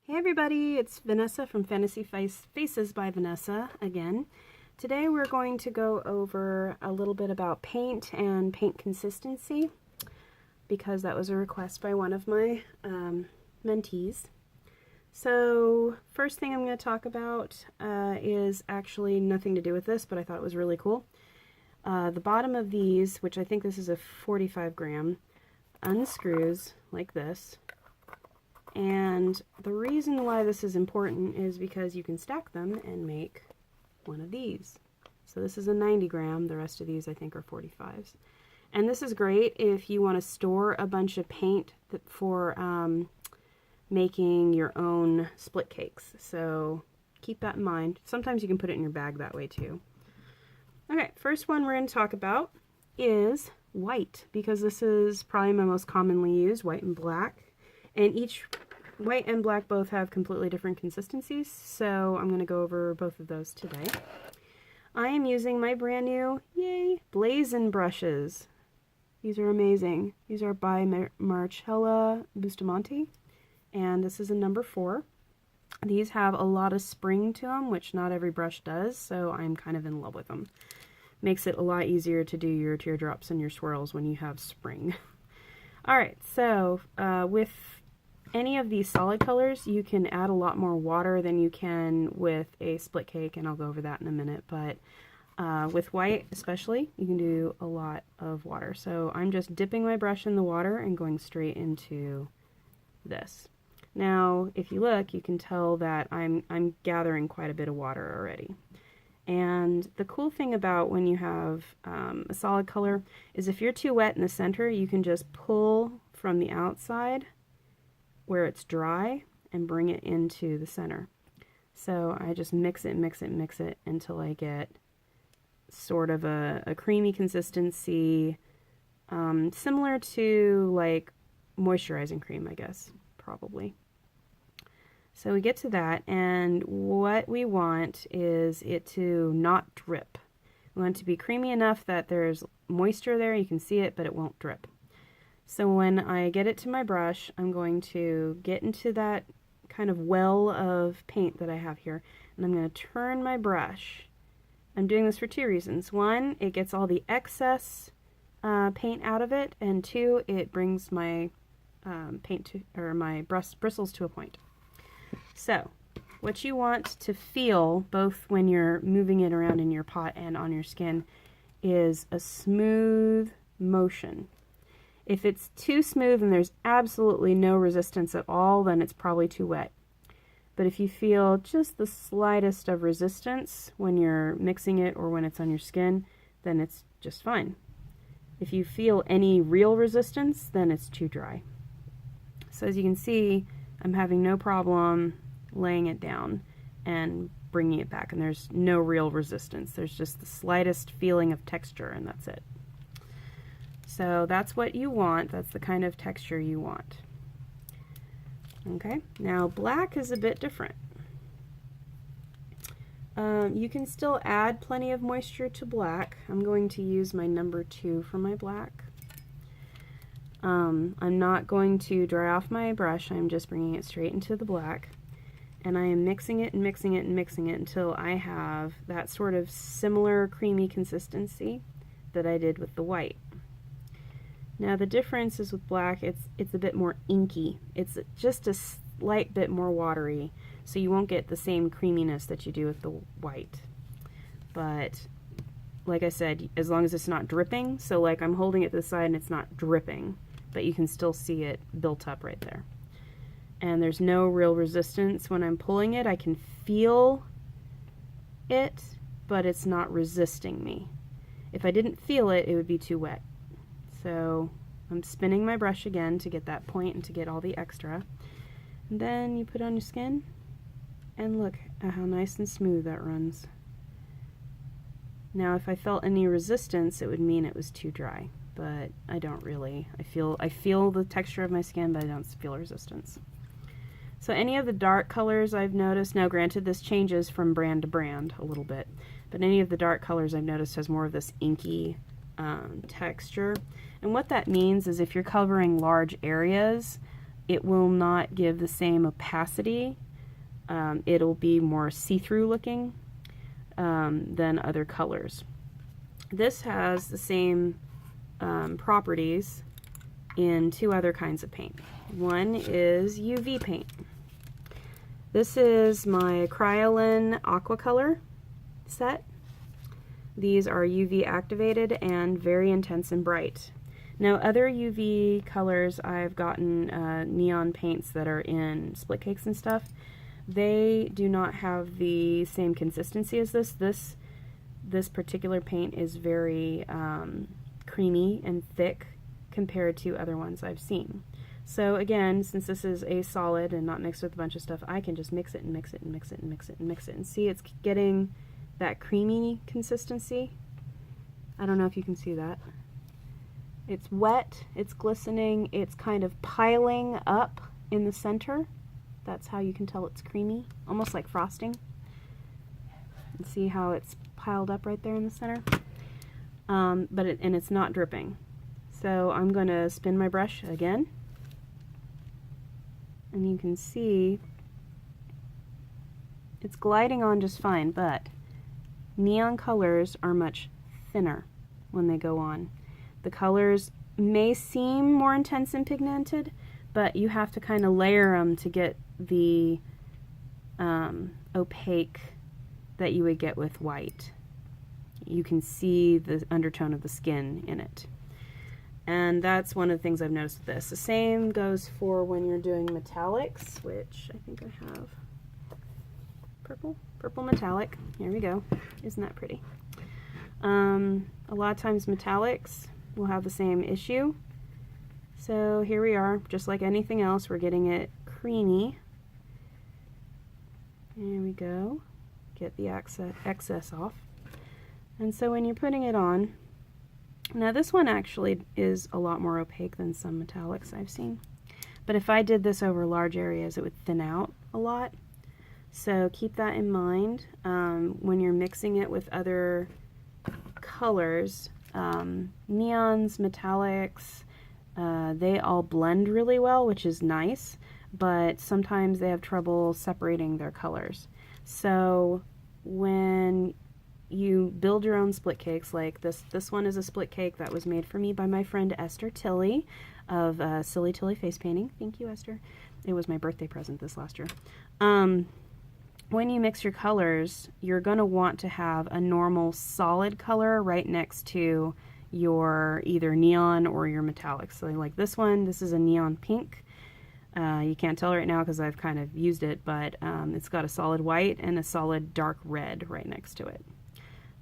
Hey everybody, it's Vanessa from Fantasy Faces by Vanessa again. Today we're going to go over a little bit about paint and paint consistency because that was a request by one of my mentees. So first thing I'm going to talk about is actually nothing to do with this, but I thought it was really cool. The bottom of these, which I think this is a 45 gram, unscrews like this. And the reason why this is important is because you can stack them and make one of these. So this is a 90 gram, the rest of these I think are 45s. And this is great if you want to store a bunch of paint for making your own split cakes. So keep that in mind. Sometimes you can put it in your bag that way too. Okay, first one we're going to talk about is white, because this is probably my most commonly used, white and black. And each white and black both have completely different consistencies, so I'm going to go over both of those today. I am using my brand new, yay, Blazin' brushes. These are amazing. These are by Marcella Bustamante, and this is a number 4. These have a lot of spring to them, which not every brush does, so I'm kind of in love with them. Makes it a lot easier to do your teardrops and your swirls when you have spring. Alright, so with any of these solid colors, you can add a lot more water than you can with a split cake, and I'll go over that in a minute, but with white especially, you can do a lot of water. So I'm just dipping my brush in the water and going straight into this. Now, if you look, you can tell that I'm gathering quite a bit of water already. And the cool thing about when you have a solid color is if you're too wet in the center, you can just pull from the outside where it's dry and bring it into the center. So I just mix it until I get sort of a creamy consistency, similar to like moisturizing cream, I guess, probably. So we get to that, and what we want is it to not drip. We want it to be creamy enough that there's moisture there, you can see it, but it won't drip. So when I get it to my brush, I'm going to get into that kind of well of paint that I have here, and I'm going to turn my brush. I'm doing this for 2 reasons. 1, it gets all the excess paint out of it, and 2, it brings my my bristles to a point. So what you want to feel, both when you're moving it around in your pot and on your skin, is a smooth motion. If it's too smooth and there's absolutely no resistance at all, then it's probably too wet. But if you feel just the slightest of resistance when you're mixing it or when it's on your skin, then it's just fine. If you feel any real resistance, then it's too dry. So as you can see, I'm having no problem laying it down and bringing it back, and there's no real resistance. There's just the slightest feeling of texture, and that's it. So that's what you want. That's the kind of texture you want. Okay, now black is a bit different. You can still add plenty of moisture to black. I'm going to use my number 2 for my black. I'm not going to dry off my brush. I'm just bringing it straight into the black. And I am mixing it and mixing it and mixing it until I have that sort of similar creamy consistency that I did with the white. Now the difference is with black, it's a bit more inky. It's just a slight bit more watery, so you won't get the same creaminess that you do with the white. But like I said, as long as it's not dripping, so like I'm holding it to the side and it's not dripping, but you can still see it built up right there. And there's no real resistance when I'm pulling it. I can feel it, but it's not resisting me. If I didn't feel it, it would be too wet. So I'm spinning my brush again to get that point and to get all the extra. And then you put it on your skin, and look at how nice and smooth that runs. Now if I felt any resistance, it would mean it was too dry, but I don't really. I feel the texture of my skin, but I don't feel resistance. So any of the dark colors I've noticed, now granted this changes from brand to brand a little bit, but any of the dark colors I've noticed has more of this inky texture. And what that means is if you're covering large areas, it will not give the same opacity. It'll be more see-through looking than other colors. This has the same properties in two other kinds of paint. One is UV paint. This is my Kryolan Aquacolor set. These are UV activated and very intense and bright. Now, other UV colors, I've gotten neon paints that are in split cakes and stuff. They do not have the same consistency as this. This particular paint is very creamy and thick compared to other ones I've seen. So again, since this is a solid and not mixed with a bunch of stuff, I can just mix it and mix it and mix it and mix it and mix it and see it's getting that creamy consistency. I don't know if you can see that. It's wet, it's glistening, it's kind of piling up in the center. That's how you can tell it's creamy, almost like frosting. And see how it's piled up right there in the center? And it's not dripping. So I'm going to spin my brush again. And you can see it's gliding on just fine, but neon colors are much thinner when they go on. The colors may seem more intense and pigmented, but you have to kind of layer them to get the opaque that you would get with white. You can see the undertone of the skin in it. And that's one of the things I've noticed with this. The same goes for when you're doing metallics, which I think I have purple metallic. Here we go. Isn't that pretty? A lot of times metallics will have the same issue. So here we are, just like anything else, we're getting it creamy. There we go. Get the excess off. And so when you're putting it on, now this one actually is a lot more opaque than some metallics I've seen. But if I did this over large areas, it would thin out a lot. So keep that in mind when you're mixing it with other colors. Neons, metallics, they all blend really well, which is nice, but sometimes they have trouble separating their colors. So when you build your own split cakes, like this one is a split cake that was made for me by my friend Esther Tilley of Silly Tilly Face Painting. Thank you, Esther. It was my birthday present this last year. When you mix your colors, you're going to want to have a normal solid color right next to your either neon or your metallic. So like this one, this is a neon pink. You can't tell right now because I've kind of used it, but it's got a solid white and a solid dark red right next to it.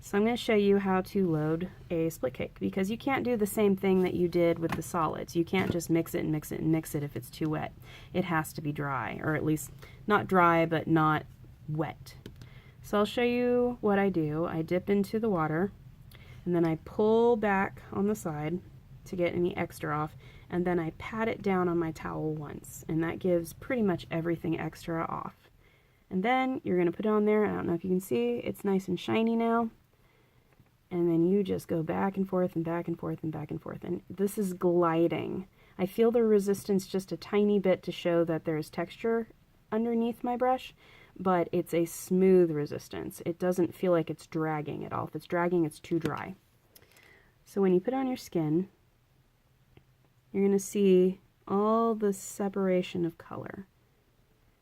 So I'm going to show you how to load a split cake, because you can't do the same thing that you did with the solids. You can't just mix it and mix it and mix it if it's too wet. It has to be dry, or at least not dry, but not wet. So I'll show you what I do. I dip into the water, and then I pull back on the side to get any extra off, and then I pat it down on my towel once, and that gives pretty much everything extra off. And then you're going to put it on there. I don't know if you can see, it's nice and shiny now. And then you just go back and forth and back and forth and back and forth. And this is gliding. I feel the resistance just a tiny bit to show that there's texture underneath my brush, but it's a smooth resistance. It doesn't feel like it's dragging at all. If it's dragging, it's too dry. So when you put it on your skin, you're going to see all the separation of color.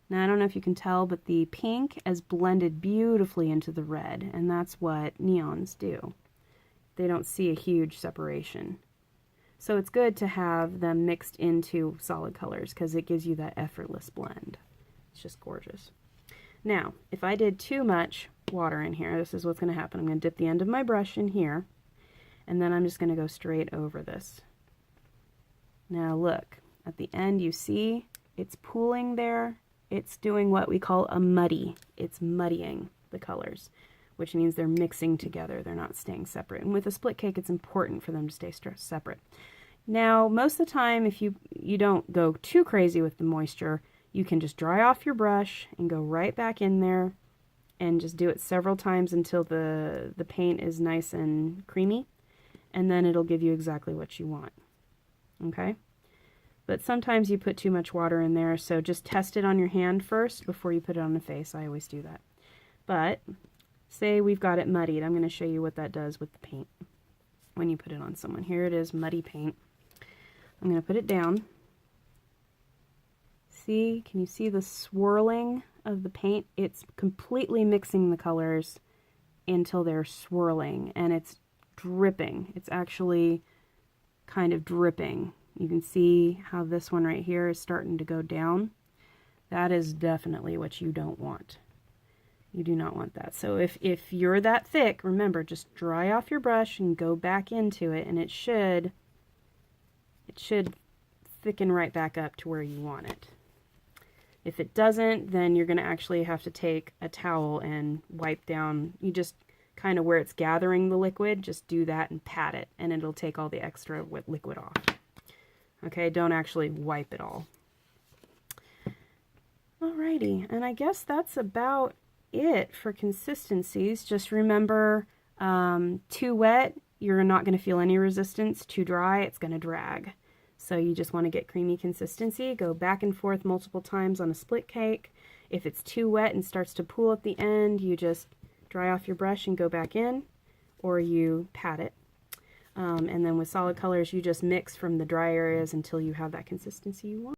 Now, I don't know if you can tell, but the pink is blended beautifully into the red, and that's what neons do. They don't see a huge separation. So it's good to have them mixed into solid colors because it gives you that effortless blend. It's just gorgeous. Now, if I did too much water in here, this is what's going to happen. I'm going to dip the end of my brush in here, and then I'm just going to go straight over this. Now look, at the end you see it's pooling there. It's doing what we call a muddy. It's muddying the colors, which means they're mixing together. They're not staying separate. And with a split cake, it's important for them to stay separate. Now, most of the time, if you don't go too crazy with the moisture, you can just dry off your brush and go right back in there and just do it several times until the paint is nice and creamy, and then it'll give you exactly what you want. Okay? But sometimes you put too much water in there, so just test it on your hand first before you put it on the face. I always do that. But say we've got it muddied. I'm going to show you what that does with the paint when you put it on someone. Here it is, muddy paint. I'm going to put it down. See, can you see the swirling of the paint? It's completely mixing the colors until they're swirling, and it's dripping. It's actually kind of dripping. You can see how this one right here is starting to go down. That is definitely what you don't want. You do not want that. So if you're that thick, remember, just dry off your brush and go back into it, and it should thicken right back up to where you want it. If it doesn't, then you're going to actually have to take a towel and wipe down. You just kind of where it's gathering the liquid, just do that and pat it, and it'll take all the extra liquid off. Okay, don't actually wipe it all. Alrighty, and I guess that's about it for consistencies. Just remember, too wet, you're not going to feel any resistance. Too dry, it's going to drag. So you just want to get creamy consistency. Go back and forth multiple times on a split cake. If it's too wet and starts to pool at the end, you just dry off your brush and go back in, or you pat it. And then with solid colors, you just mix from the dry areas until you have that consistency you want.